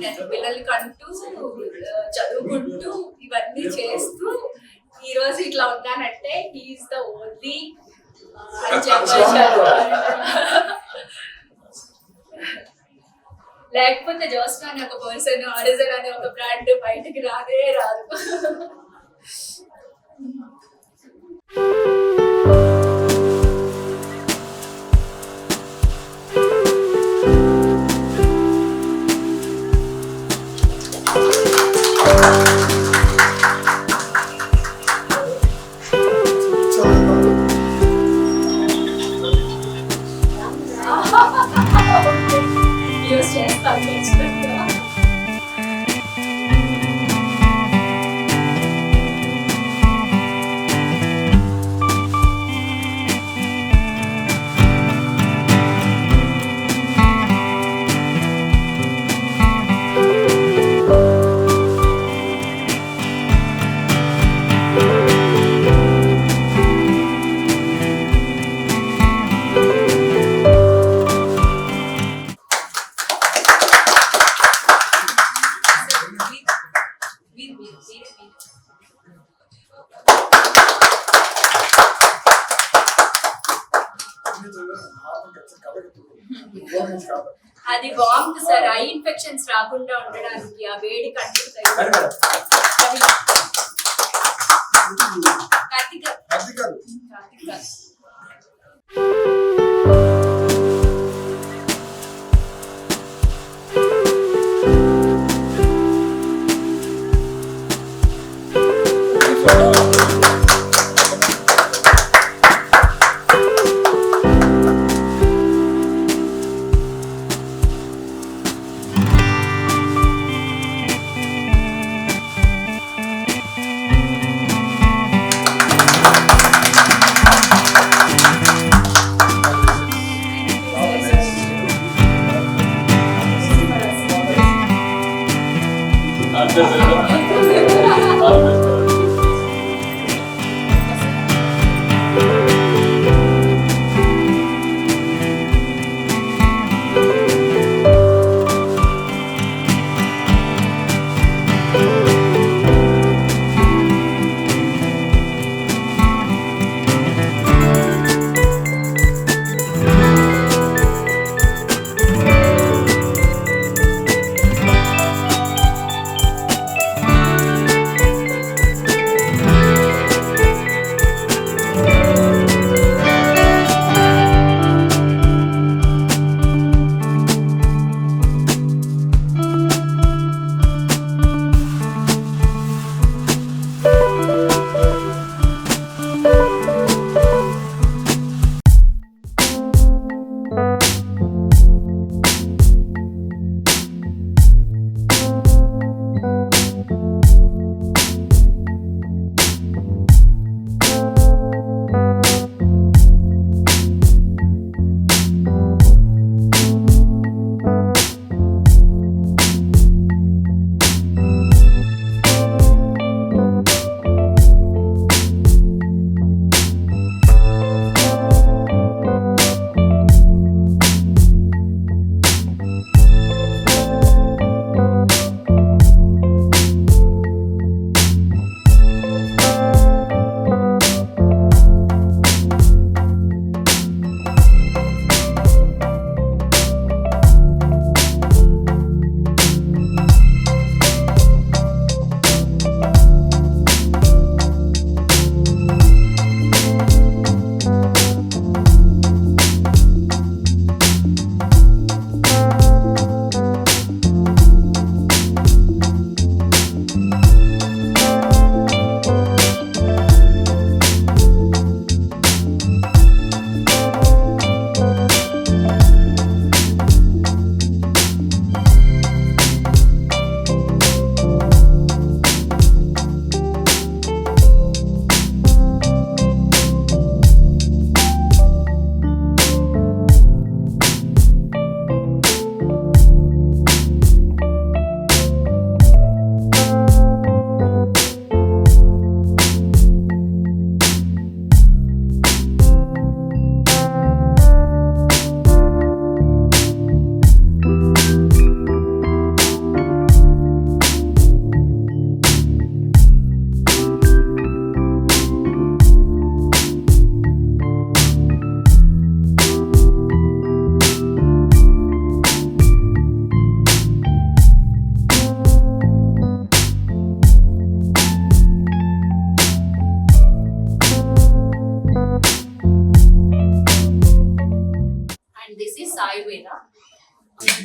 నేను పిల్లలకి అంటూ చదువుకుంటూ ఇవన్నీ చేస్తూ ఈ రోజు ఇట్లా ఉన్నానంటే హీఈస్ ద ఓన్లీ అని చెప్పారు. లేకపోతే జోస్నా అనే ఒక పర్సన్, ఆరిజన్ అనే ఒక బ్రాండ్ బయటికి రాదు. అది బాగుంది సార్, ఐ ఇన్ఫెక్షన్స్ రాకుండా ఉండడానికి ఆ వేడి కంట్రోల్.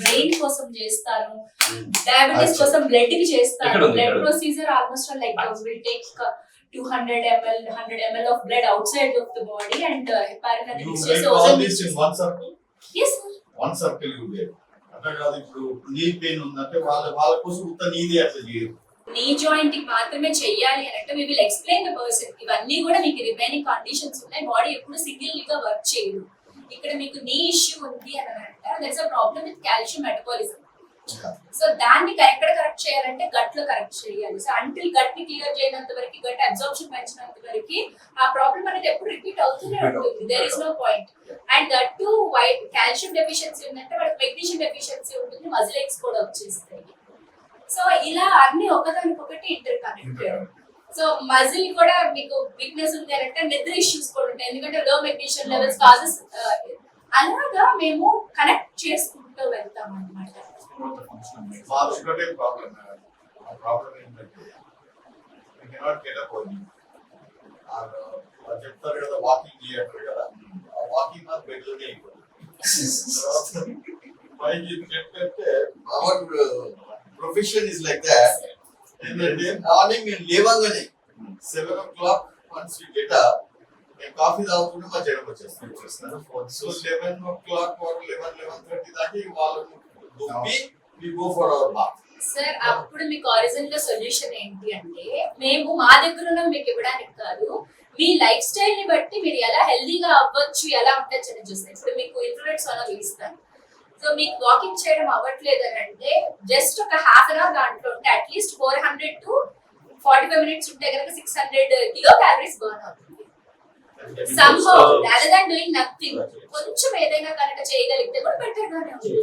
బ్రెయిన్ కోసం చేస్తాను, డయాబెటీస్ కోసం బ్లడ్ కి చేస్తాను. Blood procedure almost like will take 200 ml 100 ml of blood outside of the body and heparin and You mixture. make all this in one circle? Yes sir. One circle you get. అట్లా కాదు, ఇప్పుడు knee pain ఉందంటే వాళ్ళ కోసం ఉత్త నీది అట్లా చేయరు. నీ జాయింట్ కి మాత్రమే చెయ్యాలి అని అంటే we will explain the person. ఇవన్నీ కూడా మీకు రిమైనింగ్ కండిషన్స్ ఉన్నాయి, బాడీ ఎప్పుడు సింగిల్ గా వర్క్ చేయదు. ఇక్కడ మీకు నీ ఇష్యూ ఉంది అని అంటే there is a problem with calcium metabolism. So దాన్ని ఎక్కడ కరెక్ట్ చేయాలంటే గట్ లో కరెక్ట్ చేయాలి. సో అంటిల్ గట్ ని క్లియర్ చేయనంత వరకు, గట్ అబ్జార్ప్షన్ పెంచినంత వరకు ఆ ప్రాబ్లం అనేది ఎప్పుడు రిపీట్ అవుతూనే ఉంటుంది. There is no point. And that too white calcium deficiency ఉందంటే వాళ్ళకి మెగ్నీషియం డెఫిషియన్సీ ఉంటుంది, మజిల్ ఎక్స్ కూడా వచ్చేస్తాయి. సో ఇలా అన్ని ఒకదానికొకటి ఇంటర్ కనెక్టెడ్. సో మజిల్ కూడా మీకు వీక్నెస్ ఉంది అంటే నిద్ర ఇష్యూస్ కూడా ఉంటాయి, ఎందుకంటే లో మెగ్నీషియం లెవెల్స్ కాజెస్. అలాగా మేము కనెక్ట్ చేసుకుంటూ వెళ్తాం అన్నమాట. ఒకటే ప్రాబ్లం, ఆ ప్రాబ్లం ఏంటంటే we cannot get up early. చెప్తారు కదా వాకింగ్ చేయరు కదా, ఆ వాకింగ్ నాకు బెడ్లోనే అయిపోతుంది. పైకి చెప్తే our profession is like that. ఏంటంటే మార్నింగ్ నేను లేవగానే 7 o'clock once we get up, నేను కాఫీ తాగుతుంటే మా జనం వచ్చేస్తాను. సో 11 o'clock or 11:30 దాకా వాళ్ళని దుబ్బి we go for our bath. Sir అప్పుడు మీకు ఆరిజిన్ లో సొల్యూషన్ ఏంటి అంటే, మేము మా దగ్గర ఉన్న మీకు ఇవ్వడానికి కాదు, మీ లైఫ్ స్టైల్ ని బట్టి మీరు ఎలా హెల్దీగా అవ్వచ్చు, ఎలా ఉండొచ్చు అని చూస్తాం. ఇప్పుడు మీకు ఇన్ఫ్లుయెన్స్ అనేది ఇస్తాను. సో మీకు వాకింగ్ చేయడం అవ్వట్లేదు అని అంటే జస్ట్ ఒక హాఫ్ అన్ అవర్ దాంట్లో ఉంటే అట్లీస్ట్ 400 to 45 minutes ఉంటే కనుక 600 కిలో క్యాలరీస్ బర్న్ అవుతుంది. Somehow, rather than doing nothing, కొంచెం ఏదైనా కనుక చేయగలిగితే కూడా బెటర్ గానే ఉంటుంది.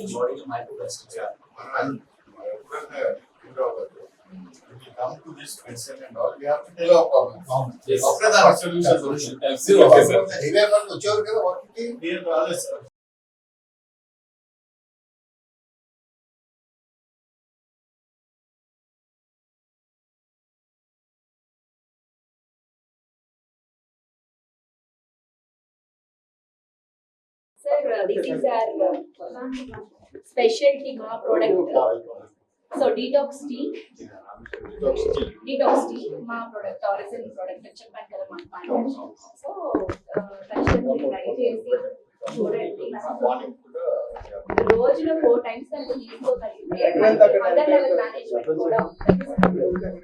Come to this question and all, we have to tell our problems. Yes. After that, solution. Absolutely, sir. వచ్చారు కదా వాటికి నేను రాలేదు sir. Sir, this is our specialty ma product. So detox tea మా ప్రొడక్ట్ ఆరిజిన్ ప్రొడక్ట్ చెప్పాను కదా మా point. So ఖచ్చితంగా ట్రై చేసి చూడండి. రోజులో 4 times కనుక తీసుకోగలిగితే అదర్ లెవెల్ మేనేజ్మెంట్ కూడా ఉంటుంది.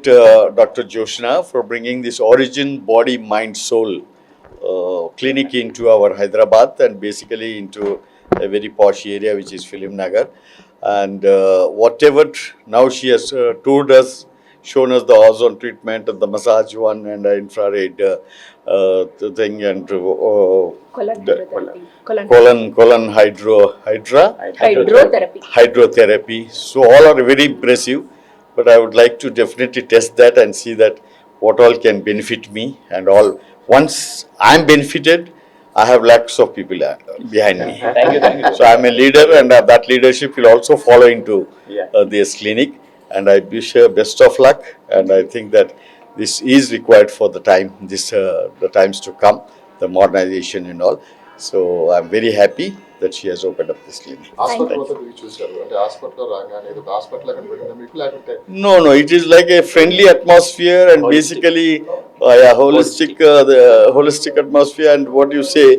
Dr. Joshna for bringing this Origin Body, Mind, Soul clinic into our Hyderabad and basically into a very posh area which is Film Nagar. And whatever now she has toured us, shown us the ozone treatment and the massage one and the infrared thing and colon hydrotherapy. So all are very impressive, but I would like to definitely test that and see that what all can benefit me and all. Once I'm benefited, I have lakhs of people behind me. Thank you. So I'm a leader, and that leadership will also follow into this clinic. And I wish her best of luck. And I think that this is required for the times to come, the modernization and all. So I'm very happy that she has opened up this clinic. Hospital మొత్తం మీరు చూశారు అంటే hospital రాగానే ఇది ఒక hospital లాగా పెట్టిందా మీకు లేకుంటే No, it is like a friendly atmosphere and basically the holistic atmosphere. And what you say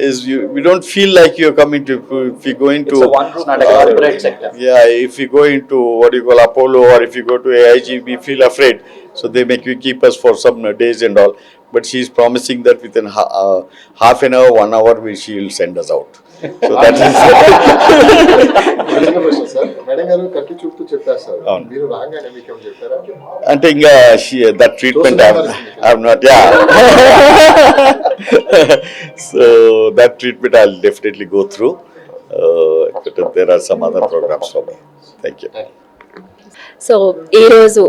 is we don't feel like you're coming to, if you go into It's a one room, not a corporate sector. Yeah, if you go into what you call Apollo or if you go to AIG, we feel afraid. So they make you keep us for some days and all. But she is promising that within half an hour, 1 hour, she will send us out. So that is. చిన్న ప్రశ్న sir madam గారు కట్టి చూపుతూ చెప్పారు sir అవును. మీరు రాగానే మీకు ఏమైనా చెప్పారా I think that treatment I have not, so that treatment I'll definitely go through. But there are some other programs for me. Thank you. So ఈరోజు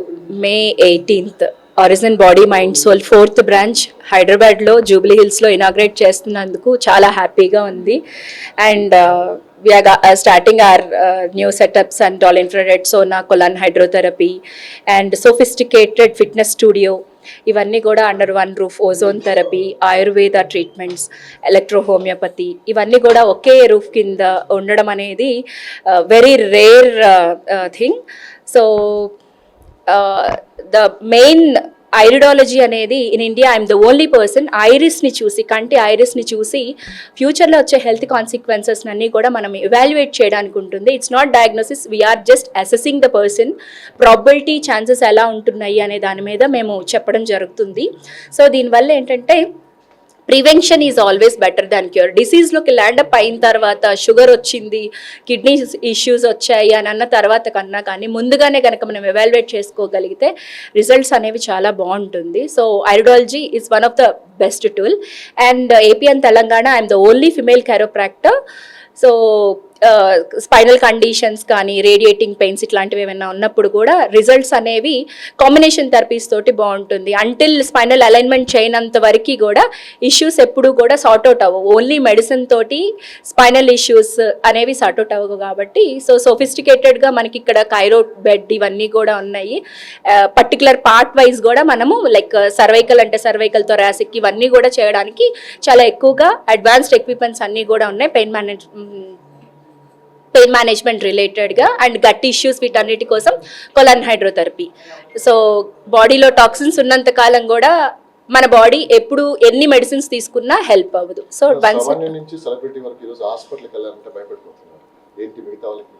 May 18th origin body mind soul 4th branch హైదరాబాద్లో Jubilee హిల్స్లో inaugurate చేస్తున్నందుకు చాలా హ్యాపీగా ఉంది. And we're starting our new setups and all infrared sauna colon hydrotherapy and sophisticated fitness studio, ఇవన్నీ కూడా under one roof. Ozone therapy, Ayurveda treatments, electro homeopathy, ఇవన్నీ కూడా ఒకే రూఫ్ కింద ఉండడం అనేది very rare thing. So the main iridology అనేది in India I'm the only person ఐరిస్ని చూసి, కంటి ఐరిస్ని చూసి ఫ్యూచర్లో వచ్చే హెల్త్ కాన్సిక్వెన్సెస్ అన్నీ కూడా మనం ఎవాల్యుయేట్ చేయడానికి ఉంటుంది. It's not diagnosis, we're just assessing the person. Probability chances ఎలా ఉంటున్నాయి అనే దాని మీద మేము చెప్పడం జరుగుతుంది. సో దీనివల్ల ఏంటంటే prevention is always better than cure. డిసీజ్లోకి ల్యాండప్ అయిన తర్వాత షుగర్ వచ్చింది, కిడ్నీ ఇష్యూస్ వచ్చాయి అని అన్న తర్వాత కన్నా కానీ ముందుగానే కనుక మనం ఎవాల్యుయేట్ చేసుకోగలిగితే రిజల్ట్స్ అనేవి చాలా బాగుంటుంది. So iridology is one of the best tool. And AP and Telangana I'm the only female chiropractor. So spinal conditions కానీ రేడియేటింగ్ పెయిన్స్ ఇట్లాంటివి ఏమైనా ఉన్నప్పుడు కూడా రిజల్ట్స్ అనేవి కాంబినేషన్ థెరపీస్ తోటి బాగుంటుంది. అంటిల్ స్పైనల్ అలైన్మెంట్ చేయనంత వరకు కూడా ఇష్యూస్ ఎప్పుడు కూడా సార్ట్అవుట్ అవ్వవు. ఓన్లీ మెడిసిన్ తోటి స్పైనల్ ఇష్యూస్ అనేవి సార్ట్అవుట్ అవ్వవు కాబట్టి సో సోఫిస్టికేటెడ్గా మనకి ఇక్కడ కైరో బెడ్ ఇవన్నీ కూడా ఉన్నాయి. పర్టికులర్ పార్ట్ వైజ్ కూడా మనము లైక్ సర్వైకల్ అంటే సర్వైకల్ థొరాసిక్ ఇవన్నీ కూడా చేయడానికి చాలా ఎక్కువగా అడ్వాన్స్డ్ ఎక్విప్మెంట్స్ అన్నీ కూడా ఉన్నాయి. పెయిన్ మేనేజ్మెంట్ రిలేటెడ్గా అండ్ గట్ ఇష్యూస్ వీటన్నిటి కోసం కొలాన్ హైడ్రోథెరపీ. సో బాడీలో టాక్సిన్స్ ఉన్నంత కాలం కూడా మన బాడీ ఎప్పుడు ఎన్ని మెడిసిన్స్ తీసుకున్నా హెల్ప్ అవ్వదు. సో సామాన్యం నుంచి సెలబ్రిటీ వరకు ఈరోజు హాస్పిటల్కి వెళ్ళాలంటే భయపడిపోతున్నారు. ఏంటి మిగతా వాళ్ళకి?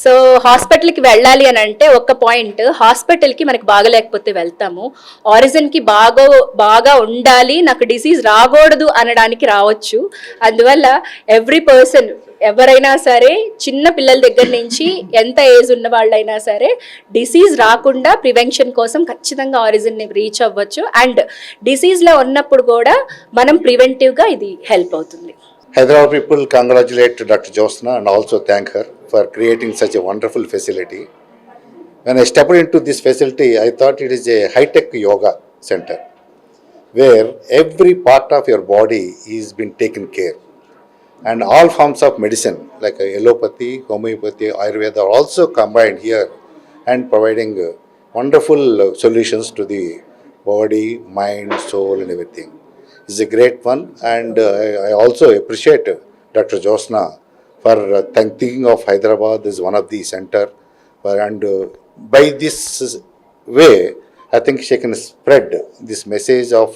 సో హాస్పిటల్కి వెళ్ళాలి అని అంటే ఒక పాయింట్, హాస్పిటల్కి మనకి బాగలేకపోతే వెళ్తాము. ఆరిజిన్కి బాగా ఉండాలి, నాకు డిసీజ్ రాకూడదు అనడానికి రావచ్చు. అందువల్ల ఎవ్రీ పర్సన్ ఎవరైనా సరే, చిన్న పిల్లల దగ్గర నుంచి ఎంత ఏజ్ ఉన్న వాళ్ళైనా సరే డిసీజ్ రాకుండా ప్రివెన్షన్ కోసం ఖచ్చితంగా ఆరిజిన్ని రీచ్ అవ్వచ్చు. అండ్ డిసీజ్లో ఉన్నప్పుడు కూడా మనం ప్రివెంటివ్గా ఇది హెల్ప్ అవుతుంది. Hyderabad people congratulate Dr. Josna and also thank her for creating such a wonderful facility. When I stepped into this facility, I thought it is a high-tech yoga center where every part of your body is being taken care. And all forms of medicine like allopathy, homeopathy, Ayurveda are also combined here and providing wonderful solutions to the body, mind, soul and everything. It's a great one, and I also appreciate Dr. Josna for thinking of Hyderabad as one of the center, and by this way, I think she can spread this message of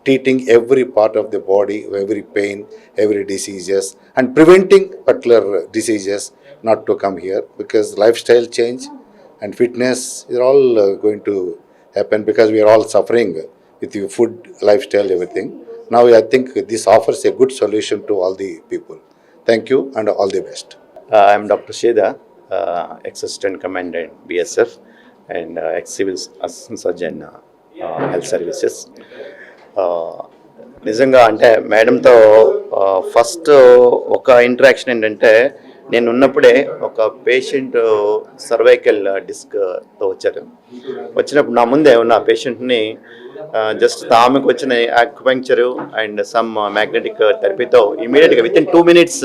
treating every part of the body, every pain, every diseases, and preventing particular diseases not to come here, because lifestyle change and fitness are all going to happen because we are all suffering with the food, lifestyle, everything. Now I think this offers a good solution to all the people. Thank you and all the best. I'm Dr. Sheda, ex-assistant commandant BSF and ex-civil assistant surgeon health services. నిజంగా అంటే మేడంతో first ఒక interaction ఏంటంటే నేను ఉన్నప్పుడే ఒక patient cervical డిస్క్తో వచ్చారు. వచ్చినప్పుడు నా ముందే ఉన్న పేషెంట్ని జస్ట్ ఆమెకు వచ్చిన యాక్యుపంక్చరు అండ్ సమ్ మ్యాగ్నెటిక్ థెరపీతో ఇమీడియట్గా with in 2 minutes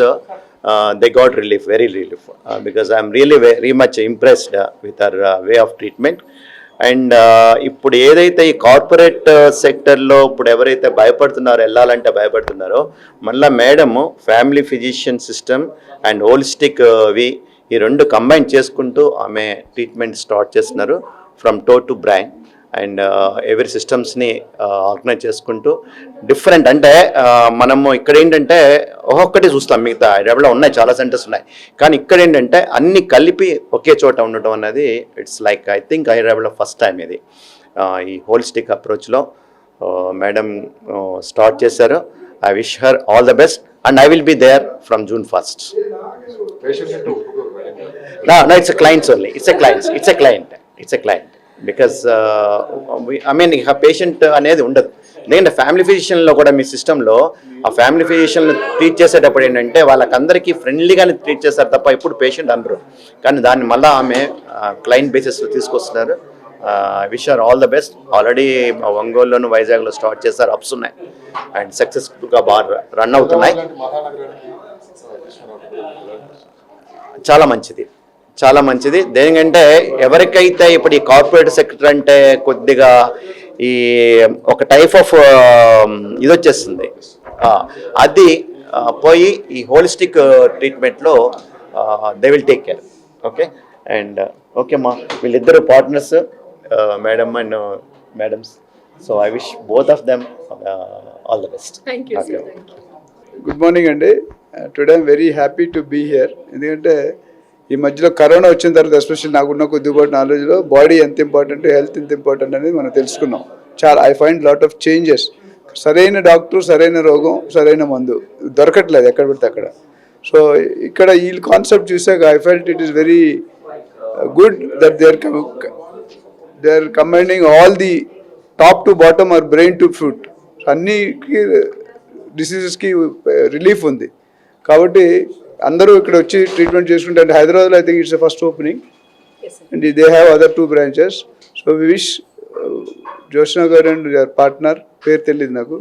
they got relief, very relief, because I'm really very much impressed with her way of treatment. And ఇప్పుడు ఏదైతే ఈ కార్పొరేట్ సెక్టర్లో ఇప్పుడు ఎవరైతే భయపడుతున్నారో వెళ్ళాలంటే భయపడుతున్నారో మళ్ళీ madam family physician system and holistic ఈ రెండు కంబైన్ చేసుకుంటూ ఆమె ట్రీట్మెంట్ స్టార్ట్ చేస్తున్నారు from toe to brain and ఎవరి సిస్టమ్స్ని ఆర్గనైజ్ చేసుకుంటూ డిఫరెంట్ అంటే మనము ఇక్కడ ఏంటంటే ఒక్కొక్కటి చూస్తాం మిగతా హైదరాబాద్లో ఉన్నాయి చాలా సెంటర్స్ ఉన్నాయి కానీ ఇక్కడ ఏంటంటే అన్ని కలిపి ఒకే చోట ఉండటం అన్నది ఇట్స్ లైక్ ఐ థింక్ హైదరాబాద్లో ఫస్ట్ టైం ఇది ఈ హోలిస్టిక్ అప్రోచ్లో మేడం స్టార్ట్ చేశారు. I wish her all the best and I will be there from June 1st. No, it's a clients only. It's a client. Because I mean ఇక patient అనేది ఉండదు. ఎందుకంటే family ఫిజిషియన్లో కూడా మీ సిస్టంలో ఆ ఫ్యామిలీ ఫిజిషియన్ ట్రీట్ చేసేటప్పుడు ఏంటంటే వాళ్ళకందరికీ ఫ్రెండ్లీగానే ట్రీట్ చేస్తారు తప్ప ఇప్పుడు పేషెంట్ అనరు. కానీ దాన్ని మళ్ళీ ఆమె క్లయింట్ బేసిస్లో తీసుకొస్తున్నారు. Wish our all the best. Already ఒంగోలులోను వైజాగ్లో స్టార్ట్ చేస్తారు, అప్స్ ఉన్నాయి అండ్ సక్సెస్ఫుల్గా బాగా రన్ అవుతున్నాయి. చాలా మంచిది. దేనికంటే ఎవరికైతే ఇప్పుడు ఈ కార్పొరేట్ సెక్టర్ అంటే కొద్దిగా ఈ ఒక టైప్ ఆఫ్ ఇది వచ్చేస్తుంది, అది పోయి ఈ హోలిస్టిక్ ట్రీట్మెంట్లో they will take care. Okay and okay మా వీళ్ళిద్దరు partners madam and madams. So I wish both of them all the best. Thank you. Good morning అండి. Today I'm very happy to be here. ఎందుకంటే ఈ మధ్యలో corona వచ్చిన తర్వాత especially నాకున్న కొద్దిపాటి నాలెడ్జ్లో బాడీ ఎంత ఇంపార్టెంట్, హెల్త్ ఎంత ఇంపార్టెంట్ అనేది మనం తెలుసుకున్నాం. చాలా I find lot of changes. సరైన డాక్టర్, సరైన రోగం, సరైన మందు దొరకట్లేదు ఎక్కడ పడితే అక్కడ. సో ఇక్కడ ఈ కాన్సెప్ట్ చూసాక I felt it is very good that they are combining all the top to bottom or brain to foot. అన్నికి డిసీజెస్కి రిలీఫ్ ఉంది కాబట్టి అందరూ ఇక్కడ వచ్చి ట్రీట్మెంట్ చేసుకుంటే. అంటే హైదరాబాద్లో I think it's first opening and they have other 2 branches. So we wish Joshna garu and your partner, పేరు తెలియదు నాకు,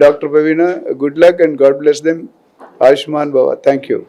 doctor Praveena, good luck and god bless them. ఆయుష్మాన్ భవ. Thank you.